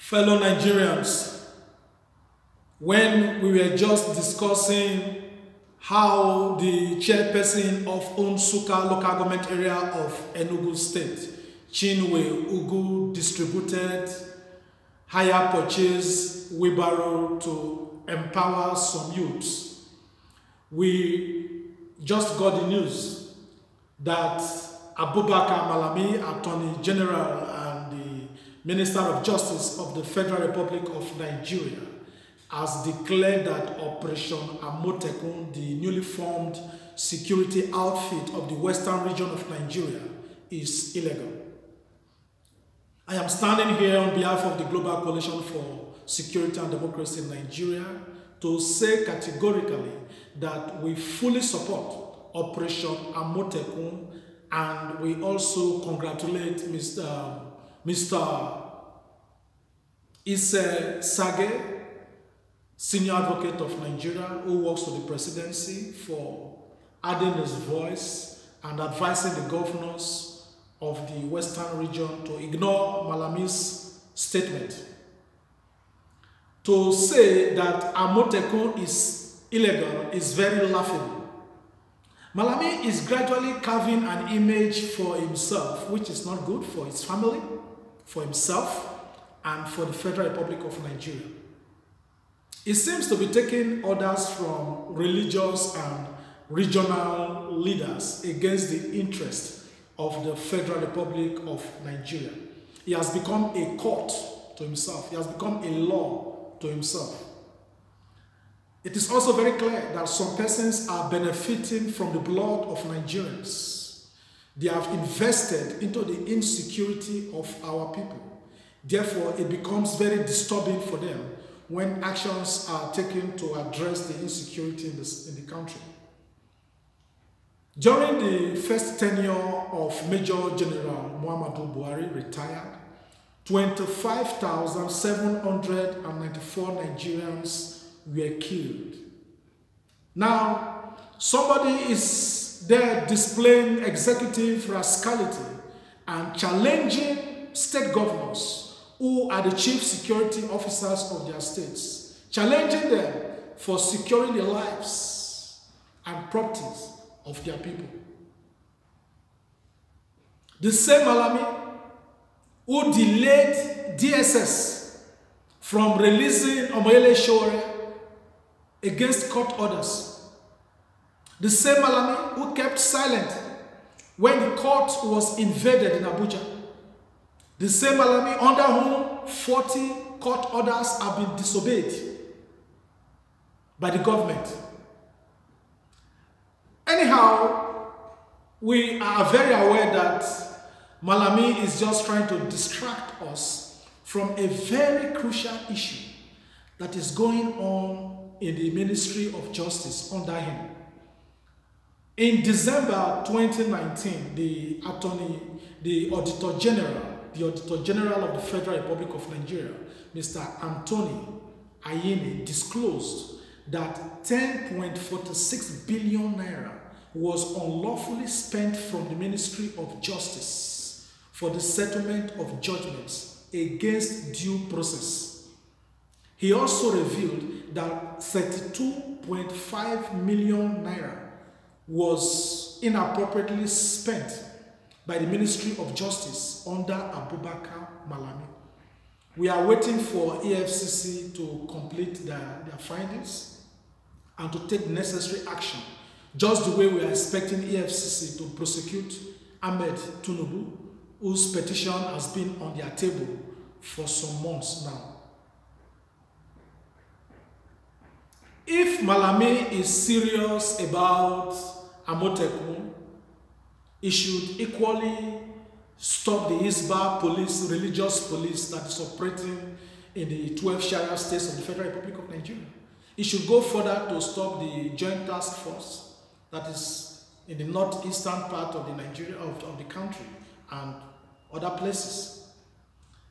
Fellow Nigerians, when we were just discussing how the chairperson of Nsukka local government area of Enugu State, Chinwe Ugu, distributed hire purchase wheelbarrow to empower some youths, we just got the news that Abubakar Malami, Attorney General and the Minister of Justice of the Federal Republic of Nigeria, has declared that Operation Amotekun, the newly formed security outfit of the western region of Nigeria, is illegal. I am standing here on behalf of the Global Coalition for Security and Democracy in Nigeria to say categorically that we fully support Operation Amotekun, and we also congratulate Mr. Isse Sage, Senior Advocate of Nigeria, who works for the presidency, for adding his voice and advising the governors of the western region to ignore Malami's statement. To say that Amotekun is illegal is very laughable. Malami is gradually carving an image for himself, which is not good for his family, for himself, and for the Federal Republic of Nigeria. He seems to be taking orders from religious and regional leaders against the interest of the Federal Republic of Nigeria. He has become a court to himself. He has become a law to himself. It is also very clear that some persons are benefiting from the blood of Nigerians. They have invested into the insecurity of our people. Therefore, it becomes very disturbing for them when actions are taken to address the insecurity in the country. During the first tenure of Major General Muhammadu Buhari retired, 25,794 Nigerians were killed. Now, somebody is there displaying executive rascality and challenging state governors who are the chief security officers of their states, challenging them for securing the lives and properties of their people. The same Malami who delayed DSS from releasing Omoyele Sowore against court orders. The same Malami who kept silent when the court was invaded in Abuja. The same Malami under whom 40 court orders have been disobeyed by the government. Anyhow, we are very aware that Malami is just trying to distract us from a very crucial issue that is going on in the Ministry of Justice under him. In December 2019, the Auditor General of the Federal Republic of Nigeria, Mr. Anthony Ayine, disclosed that 10.46 billion naira was unlawfully spent from the Ministry of Justice for the settlement of judgments against due process. He also revealed that 32.5 million naira was inappropriately spent by the Ministry of Justice under Abubakar Malami. We are waiting for EFCC to complete their findings and to take necessary action, just the way we are expecting EFCC to prosecute Ahmed Tinubu, whose petition has been on their table for some months now. If Malami is serious about Amotekun, he should equally stop the Hisbah police, religious police that is operating in the 12 Sharia states of the Federal Republic of Nigeria. He should go further to stop the Joint Task Force that is in the northeastern part of the country and other places.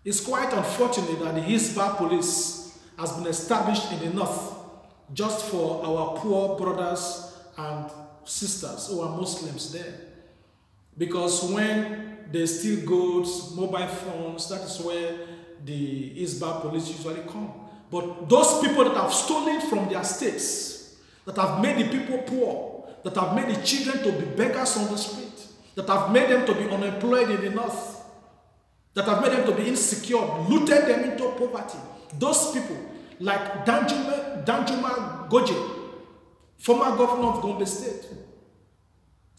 It's quite unfortunate that the Hisbah police has been established in the north just for our poor brothers and sisters who are Muslims there. Because when they steal goods, mobile phones, that is where the Isba police usually come. But those people that have stolen from their states, that have made the people poor, that have made the children to be beggars on the street, that have made them to be unemployed in the north, that have made them to be insecure, looted them into poverty. Those people, like Danjuma Goje, former governor of Gombe State,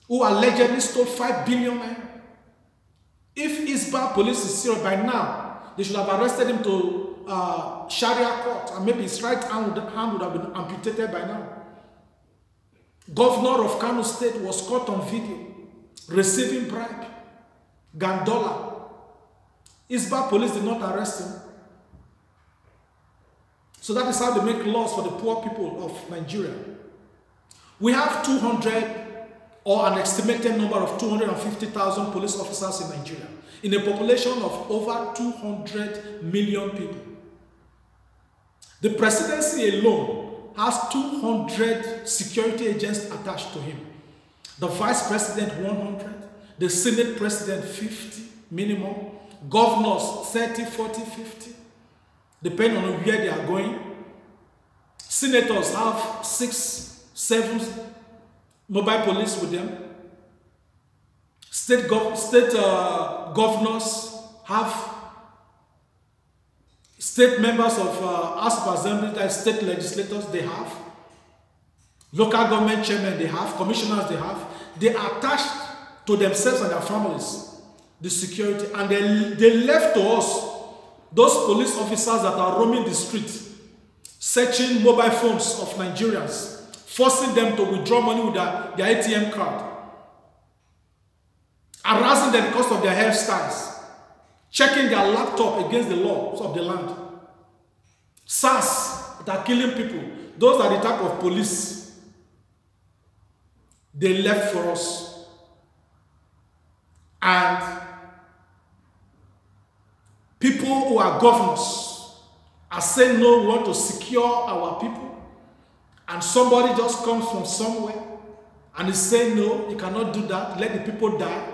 who allegedly stole 5 billion naira. If Isba police is serious by now, they should have arrested him to Sharia court, and maybe his right hand would have been amputated by now. Governor of Kano State was caught on video receiving bribe, Gandola. Isba police did not arrest him. So that is how they make laws for the poor people of Nigeria. We have 200 or an estimated number of 250,000 police officers in Nigeria, in a population of over 200 million people. The presidency alone has 200 security agents attached to him. The vice president 100, the senate president 50 minimum, governors 30, 40, 50, depending on where they are going. Senators have 6, 7 mobile police with them. State governors have state members of House of Assembly, that is state legislators, they have. Local government chairmen, they have. Commissioners, they have. They are attached to themselves and their families, the security. And they left to us those police officers that are roaming the street, searching mobile phones of Nigerians, forcing them to withdraw money with their ATM card, harassing them because of their hairstyles, checking their laptop against the laws of the land. SARS that are killing people. Those are the type of police they left for us. And people who are governors are saying, no, we want to secure our people. And somebody just comes from somewhere and is saying, no, you cannot do that. Let the people die.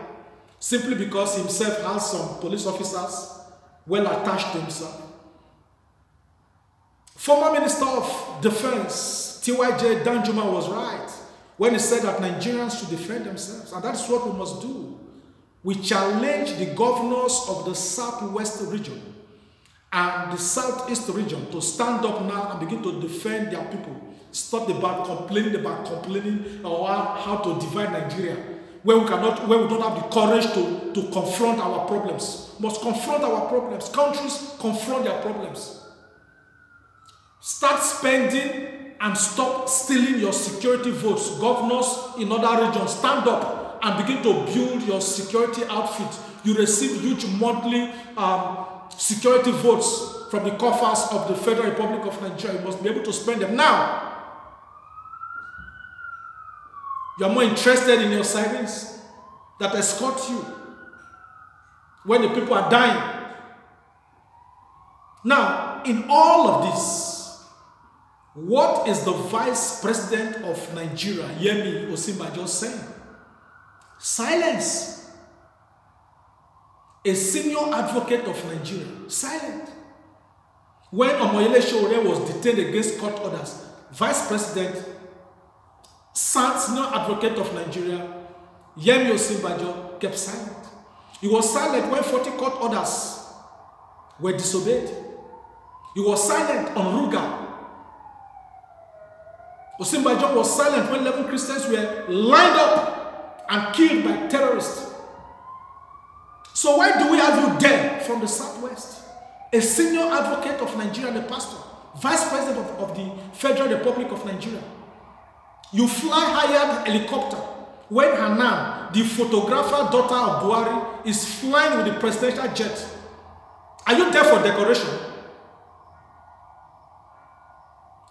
Simply because himself has some police officers well attached to himself. Former Minister of Defense, T.Y.J. Danjuma, was right when he said that Nigerians should defend themselves. And that's what we must do. We challenge the governors of the Southwest region and the Southeast region to stand up now and begin to defend their people. Stop about complaining or how to divide Nigeria, where we don't have the courage to confront our problems. We must confront our problems. Countries confront their problems. Start spending and stop stealing your security votes. Governors in other regions, stand up and begin to build your security outfit. You receive huge monthly security votes from the coffers of the Federal Republic of Nigeria. You must be able to spend them now. You are more interested in your sirens that escort you when the people are dying. Now, in all of this, what is the Vice President of Nigeria, Yemi Osinbajo, saying? Silence. A senior advocate of Nigeria, silent. When Omoyele Sowore was detained against court orders, Vice President, senior advocate of Nigeria, Yemi Osinbajo, kept silent. He was silent when 40 court orders were disobeyed. He was silent on Ruga. Osinbajo was silent when 11 Christians were lined up and killed by terrorists. So why do we have you there from the Southwest? A senior advocate of Nigeria and a pastor, Vice President of the Federal Republic of Nigeria. You fly hired helicopter when Hanan, the photographer daughter of Buhari, is flying with the presidential jet. Are you there for decoration?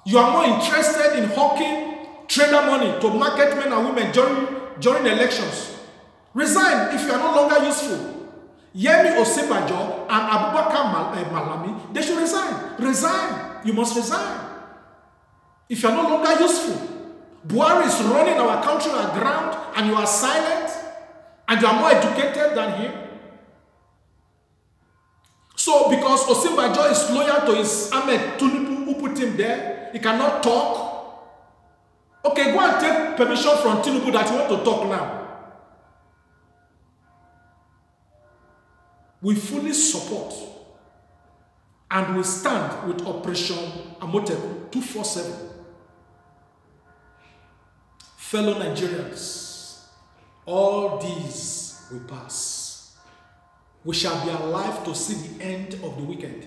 You are more interested in hawking trader money to market men and women during elections. Resign if you are no longer useful. Yemi Osinbajo and Abubakar Malami, they should resign. Resign. You must resign. If you are no longer useful. Buhari is running our country aground and you are silent and you are more educated than him. So because Osinbajo is loyal to his Ahmed Tinubu who put him there, he cannot talk. Okay, go and take permission from Tinubu that you want to talk now. We fully support and we stand with Operation Amotekun 247. Fellow Nigerians, all these will pass. We shall be alive to see the end of the wicked.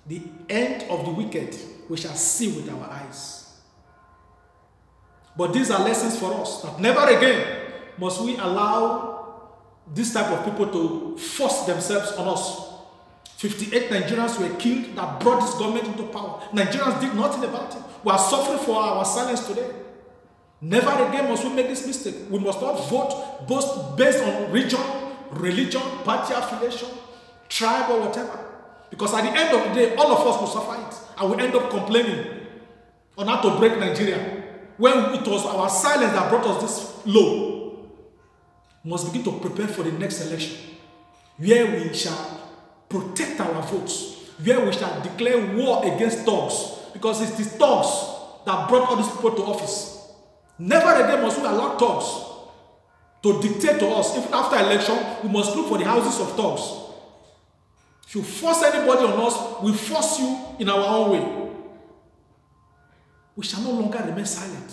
The end of the wicked we shall see with our eyes. But these are lessons for us that never again must we allow this type of people to force themselves on us. 58 Nigerians were killed that brought this government into power. Nigerians did nothing about it. We are suffering for our silence today. Never again must we make this mistake. We must not vote both based on region, religion, party affiliation, tribe, or whatever. Because at the end of the day, all of us will suffer it. And we end up complaining on how to break Nigeria. When it was our silence that brought us this low. We must begin to prepare for the next election, where we shall protect our votes, where we shall declare war against thugs, because it's the thugs that brought all these people to office. Never again must we allow thugs to dictate to us. Even after election, we must look for the houses of thugs. If you force anybody on us, we force you in our own way. We shall no longer remain silent.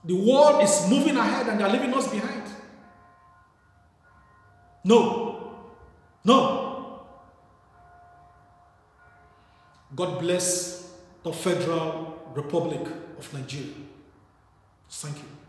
The world is moving ahead and they are leaving us behind. No. No. God bless the Federal Republic of Nigeria. Thank you.